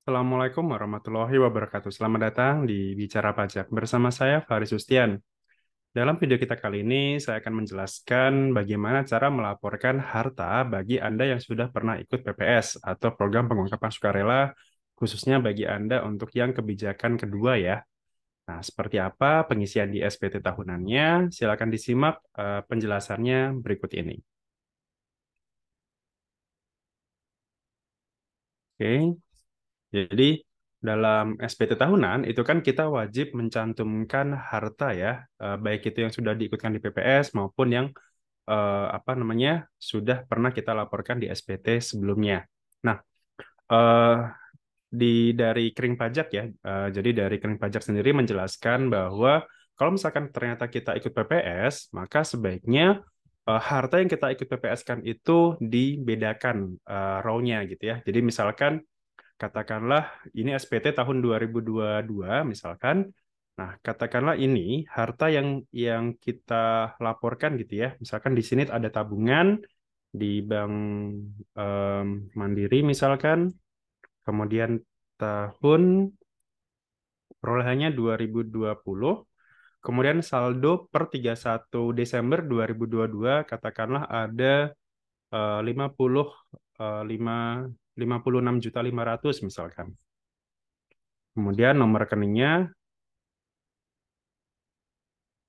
Assalamualaikum warahmatullahi wabarakatuh. Selamat datang di Bicara Pajak. Bersama saya, Faris Sustian. Dalam video kita kali ini, saya akan menjelaskan bagaimana cara melaporkan harta bagi Anda yang sudah pernah ikut PPS atau program pengungkapan sukarela, khususnya bagi Anda untuk yang kebijakan kedua ya. Nah, seperti apa pengisian di SPT tahunannya? Silakan disimak penjelasannya berikut ini. Oke. Jadi dalam SPT tahunan itu kan kita wajib mencantumkan harta ya, baik itu yang sudah diikutkan di PPS maupun yang apa namanya sudah pernah kita laporkan di SPT sebelumnya. Nah, eh, di dari kering pajak ya, jadi dari kering pajak sendiri menjelaskan bahwa kalau misalkan ternyata kita ikut PPS, maka sebaiknya harta yang kita ikut PPS-kan itu dibedakan row-nya gitu ya. Jadi misalkan katakanlah ini SPT tahun 2022 misalkan. Nah, katakanlah ini harta yang kita laporkan gitu ya. Misalkan di sini ada tabungan di Bank em, Mandiri misalkan. Kemudian tahun perolehannya 2020. Kemudian saldo per 31 Desember 2022 katakanlah ada 50 eh, 5 56.500.000 misalkan. Kemudian nomor rekeningnya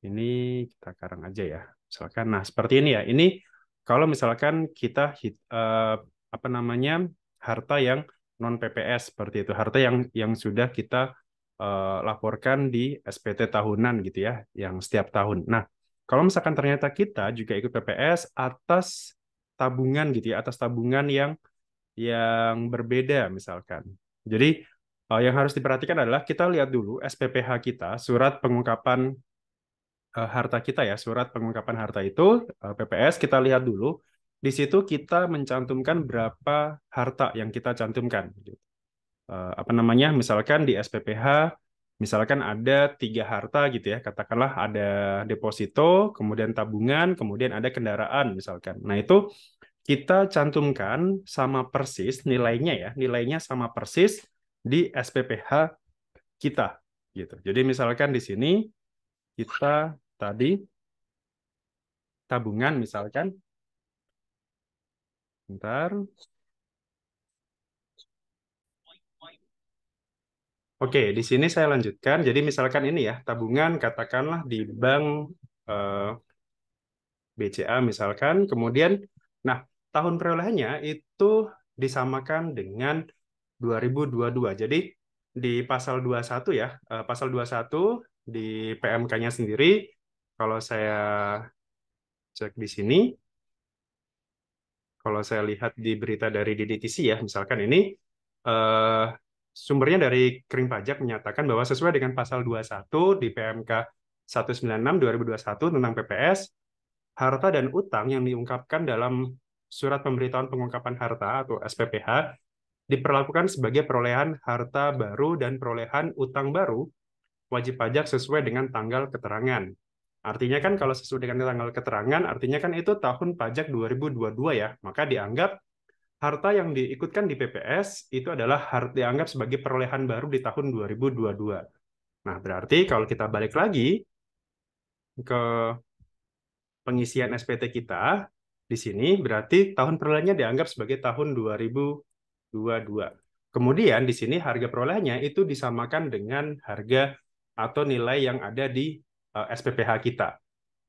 ini kita karang aja ya. Misalkan, nah seperti ini ya. Ini kalau misalkan kita apa namanya harta yang non PPS seperti itu, harta yang sudah kita laporkan di SPT tahunan gitu ya, yang setiap tahun. Nah, kalau misalkan ternyata kita juga ikut PPS atas tabungan gitu ya, atas tabungan yang berbeda misalkan. Jadi yang harus diperhatikan adalah kita lihat dulu SPPH kita, surat pengungkapan harta kita ya, surat pengungkapan harta itu PPS kita lihat dulu. Di situ kita mencantumkan berapa harta yang kita cantumkan. Gitu. Apa namanya? Misalkan di SPPH, misalkan ada 3 harta gitu ya. Katakanlah ada deposito, kemudian tabungan, kemudian ada kendaraan misalkan. Nah itu kita cantumkan sama persis nilainya ya, nilainya sama persis di SPPH kita gitu. Jadi misalkan di sini kita tadi tabungan misalkan. Bentar. Oke, di sini saya lanjutkan. Jadi misalkan ini ya, tabungan katakanlah di bank eh, BCA misalkan. Kemudian, nah tahun perolehannya itu disamakan dengan 2022. Jadi di pasal 21 ya, pasal 21 di PMK-nya sendiri, kalau saya cek di sini, kalau saya lihat di berita dari DDTC ya, misalkan ini eh, sumbernya dari Kering Pajak menyatakan bahwa sesuai dengan pasal 21 di PMK 196 2021 tentang PPS, harta dan utang yang diungkapkan dalam surat pemberitahuan pengungkapan harta atau SPPH diperlakukan sebagai perolehan harta baru dan perolehan utang baru wajib pajak sesuai dengan tanggal keterangan. Artinya kan kalau sesuai dengan tanggal keterangan, artinya kan itu tahun pajak 2022 ya. Maka dianggap harta yang diikutkan di PPS itu adalah harta dianggap sebagai perolehan baru di tahun 2022. Nah, berarti kalau kita balik lagi ke pengisian SPT kita di sini berarti tahun perolehannya dianggap sebagai tahun 2022. Kemudian di sini harga perolehannya itu disamakan dengan harga atau nilai yang ada di SPPH kita.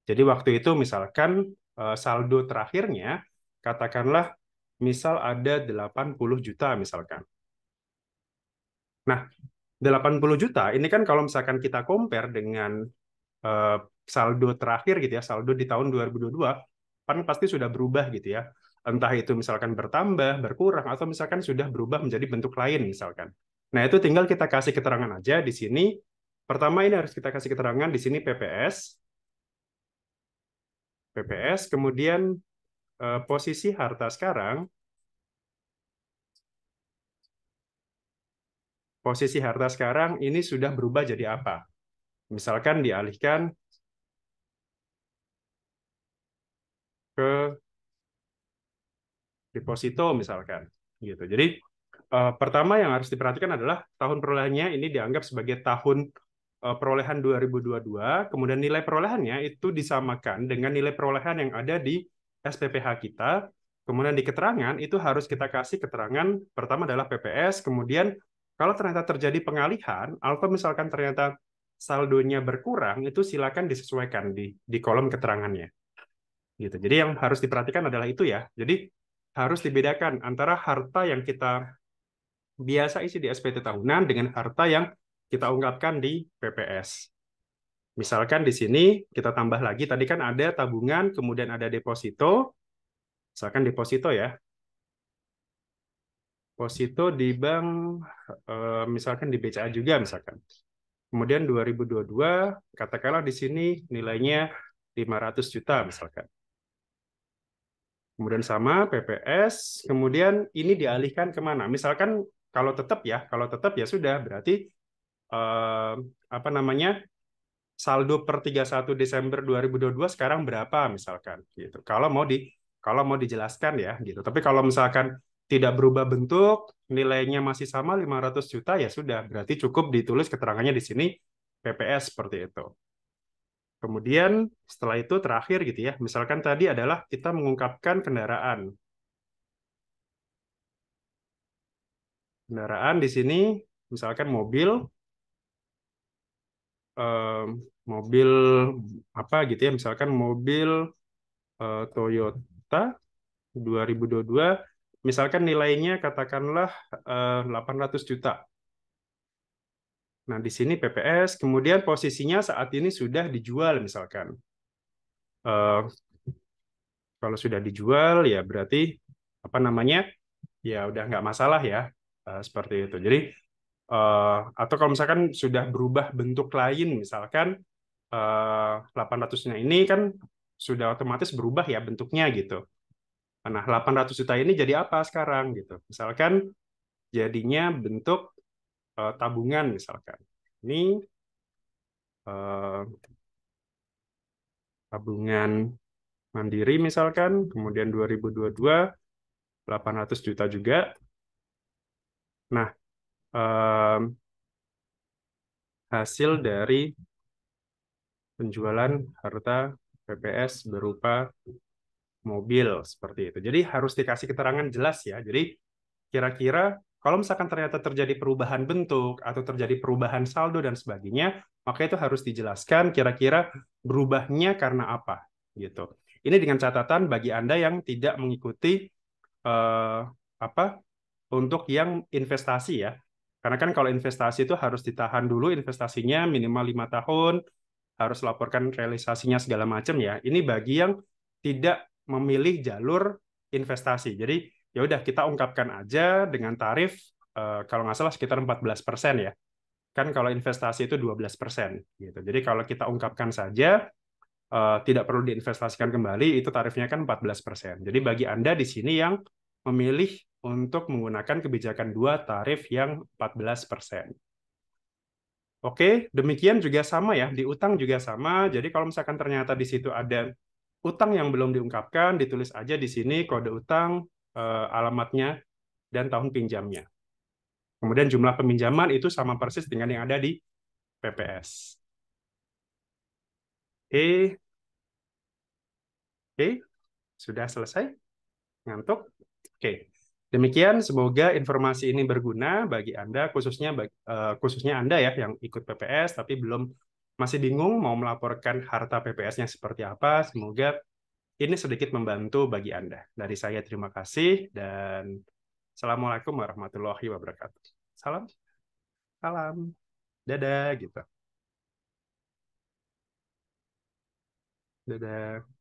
Jadi waktu itu misalkan saldo terakhirnya katakanlah misal ada 80 juta misalkan. Nah, 80 juta ini kan kalau misalkan kita compare dengan eh, saldo terakhir gitu ya, saldo di tahun 2022 kan pasti sudah berubah gitu ya. Entah itu misalkan bertambah, berkurang atau misalkan sudah berubah menjadi bentuk lain misalkan. Nah, itu tinggal kita kasih keterangan aja di sini. Pertama ini harus kita kasih keterangan di sini PPS, kemudian posisi harta sekarang, posisi harta sekarang ini sudah berubah jadi apa? Misalkan dialihkan ke deposito misalkan gitu. Jadi pertama yang harus diperhatikan adalah tahun perolehannya ini dianggap sebagai tahun perolehan 2022, kemudian nilai perolehannya itu disamakan dengan nilai perolehan yang ada di SPPH kita. Kemudian di keterangan itu harus kita kasih keterangan pertama adalah PPS, kemudian kalau ternyata terjadi pengalihan atau misalkan ternyata saldonya berkurang, itu silakan disesuaikan di kolom keterangannya. Gitu. Jadi yang harus diperhatikan adalah itu ya. Jadi harus dibedakan antara harta yang kita biasa isi di SPT tahunan dengan harta yang kita ungkapkan di PPS. Misalkan di sini kita tambah lagi, tadi kan ada tabungan, kemudian ada deposito. Misalkan deposito ya. Deposito di bank, misalkan di BCA juga misalkan. Kemudian 2022, katakanlah di sini nilainya 500 juta misalkan. Kemudian sama PPS, kemudian ini dialihkan kemana? Misalkan kalau tetap ya sudah, berarti eh, apa namanya, saldo per 31 Desember 2022 sekarang berapa misalkan gitu. Kalau mau dijelaskan ya gitu. Tapi kalau misalkan tidak berubah bentuk, nilainya masih sama 500 juta ya sudah, berarti cukup ditulis keterangannya di sini PPS seperti itu. Kemudian setelah itu terakhir gitu ya, misalkan tadi adalah kita mengungkapkan kendaraan. Kendaraan di sini misalkan eh, mobil apa gitu ya, misalkan mobil Toyota 2022, misalkan nilainya katakanlah 800 juta. Nah, di sini PPS, kemudian posisinya saat ini sudah dijual misalkan. Eh, Kalau sudah dijual ya berarti apa namanya, ya udah nggak masalah ya. Seperti itu. Jadi atau kalau misalkan sudah berubah bentuk lain, misalkan 800-nya ini kan sudah otomatis berubah ya bentuknya gitu. Nah, 800 juta ini jadi apa sekarang gitu. Misalkan jadinya bentuk tabungan misalkan. Ini eh, tabungan mandiri misalkan, kemudian 2022 800 juta juga. Nah, eh, hasil dari penjualan harta PPS berupa mobil seperti itu. Jadi harus dikasih keterangan jelas ya. Jadi kira-kira kalau misalkan ternyata terjadi perubahan bentuk atau terjadi perubahan saldo dan sebagainya, maka itu harus dijelaskan kira-kira berubahnya karena apa gitu. Ini dengan catatan bagi Anda yang tidak mengikuti eh, apa untuk yang investasi ya. Karena kan kalau investasi itu harus ditahan dulu investasinya minimal 5 tahun, harus laporkan realisasinya segala macam ya. Ini bagi yang tidak memilih jalur investasi. Jadi ya udah kita ungkapkan aja dengan tarif kalau nggak salah sekitar 14% ya. Kan kalau investasi itu 12% gitu. Jadi kalau kita ungkapkan saja tidak perlu diinvestasikan kembali, itu tarifnya kan 14%. Jadi bagi Anda di sini yang memilih untuk menggunakan kebijakan dua tarif yang 14%. Oke, demikian juga sama ya, di utang juga sama. Jadi kalau misalkan ternyata di situ ada utang yang belum diungkapkan, ditulis aja di sini kode utang, alamatnya, dan tahun pinjamnya. Kemudian jumlah peminjaman itu sama persis dengan yang ada di PPS. Oke, oke, sudah selesai? Ngantuk? Oke, demikian semoga informasi ini berguna bagi Anda, khususnya Anda ya yang ikut PPS tapi belum masih bingung mau melaporkan harta PPS-nya seperti apa. Semoga ini sedikit membantu bagi Anda. Dari saya terima kasih dan Assalamualaikum warahmatullahi wabarakatuh. Salam, salam, dadah gitu. Dadah.